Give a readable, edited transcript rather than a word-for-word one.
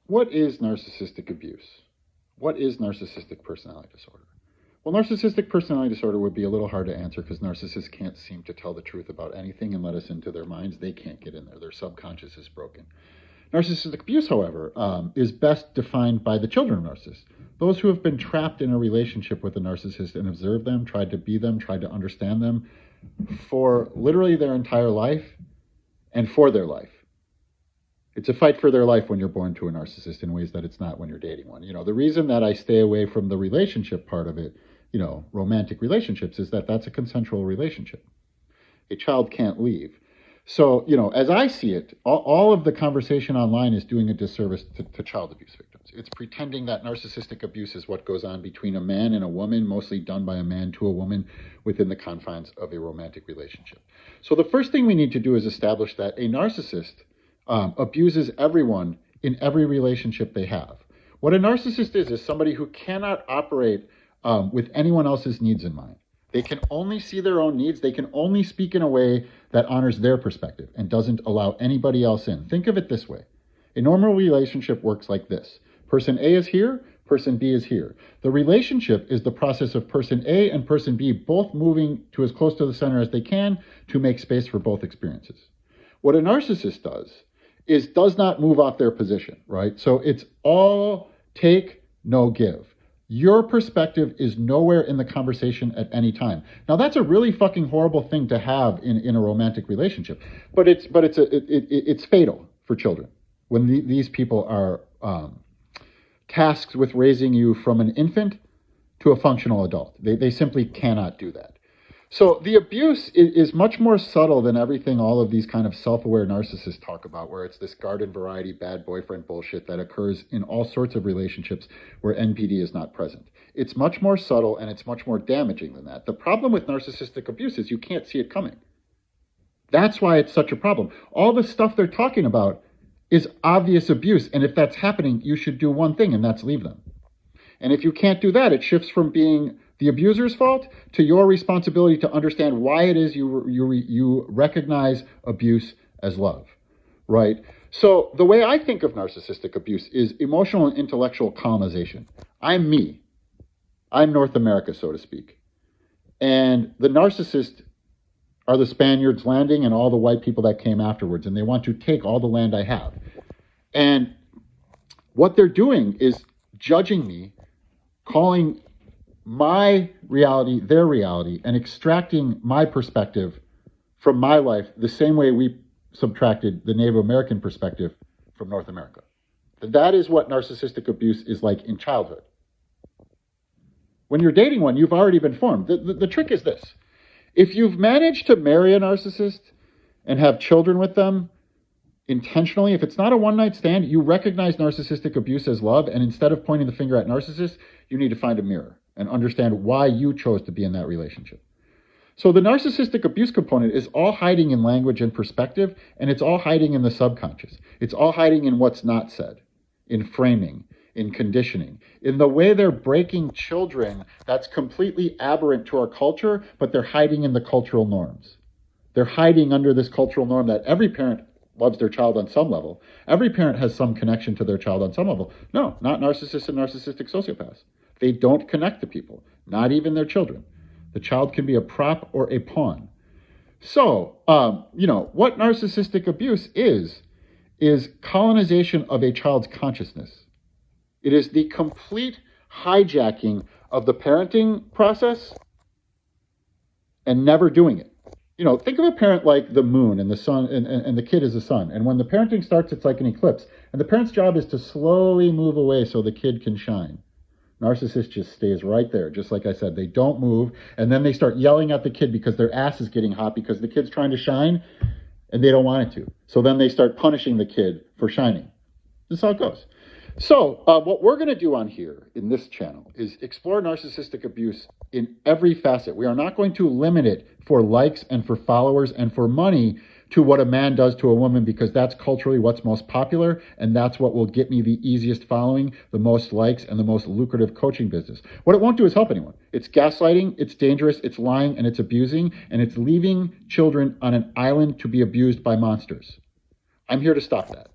What is narcissistic abuse? What is narcissistic personality disorder? Well, narcissistic personality disorder would be a little hard to answer because narcissists can't seem to tell the truth about anything and let us into their minds. They can't get in there. Their subconscious is broken. Narcissistic abuse, however, is best defined by the children of narcissists. Those who have been trapped in a relationship with a narcissist and observed them, tried to be them, tried to understand them for literally their entire life and for their life. It's a fight for their life when you're born to a narcissist in ways that it's not when you're dating one. The reason that I stay away from the relationship part of it, romantic relationships, is that that's a consensual relationship. A child can't leave. So, as I see it, all of the conversation online is doing a disservice to child abuse victims. It's pretending that narcissistic abuse is what goes on between a man and a woman, mostly done by a man to a woman within the confines of a romantic relationship. So the first thing we need to do is establish that a narcissist abuses everyone in every relationship they have. What a narcissist is somebody who cannot operate with anyone else's needs in mind. They can only see their own needs. They can only speak in a way that honors their perspective and doesn't allow anybody else in. Think of it this way. A normal relationship works like this. Person A is here, person B is here. The relationship is the process of person A and person B both moving to as close to the center as they can to make space for both experiences. What a narcissist does not move off their position, right? So it's all take, no give. Your perspective is nowhere in the conversation at any time. Now that's a really fucking horrible thing to have in a romantic relationship, but it's fatal for children when these people are tasked with raising you from an infant to a functional adult. They simply cannot do that. So the abuse is much more subtle than everything all of these kind of self-aware narcissists talk about, where it's this garden variety bad boyfriend bullshit that occurs in all sorts of relationships where NPD is not present. It's much more subtle and it's much more damaging than that. The problem with narcissistic abuse is you can't see it coming. That's why it's such a problem. All the stuff they're talking about is obvious abuse, and if that's happening, you should do one thing, and that's leave them. And if you can't do that, it shifts from being the abuser's fault to your responsibility to understand why it is you recognize abuse as love, right? So the way I think of narcissistic abuse is emotional and intellectual colonization. I'm me. I'm North America, so to speak. And the narcissist are the Spaniards landing and all the white people that came afterwards, and they want to take all the land I have. And what they're doing is judging me, calling my reality their reality, and extracting my perspective from my life the same way we subtracted the Native American perspective from North America. That is what narcissistic abuse is like in childhood. When you're dating one, you've already been formed. The trick is this. If you've managed to marry a narcissist and have children with them intentionally, if it's not a one-night stand, you recognize narcissistic abuse as love, and instead of pointing the finger at narcissists, you need to find a mirror and understand why you chose to be in that relationship. So the narcissistic abuse component is all hiding in language and perspective, and it's all hiding in the subconscious. It's all hiding in what's not said, in framing, in conditioning, in the way they're breaking children that's completely aberrant to our culture, but they're hiding in the cultural norms. They're hiding under this cultural norm that every parent loves their child on some level. Every parent has some connection to their child on some level. No, not narcissists and narcissistic sociopaths. They don't connect to people, not even their children. The child can be a prop or a pawn. So, what narcissistic abuse is colonization of a child's consciousness. It is the complete hijacking of the parenting process and never doing it. Think of a parent like the moon and the sun, and the kid is the sun. And when the parenting starts, it's like an eclipse. And the parent's job is to slowly move away so the kid can shine. Narcissist just stays right there. Just like I said, they don't move. And then they start yelling at the kid because their ass is getting hot because the kid's trying to shine and they don't want it to. So then they start punishing the kid for shining. This is how it goes. So what we're going to do on here in this channel is explore narcissistic abuse in every facet. We are not going to limit it for likes and for followers and for money to what a man does to a woman, because that's culturally what's most popular, and that's what will get me the easiest following, the most likes, and the most lucrative coaching business. What it won't do is help anyone. It's gaslighting, it's dangerous, it's lying, and it's abusing, and it's leaving children on an island to be abused by monsters. I'm here to stop that.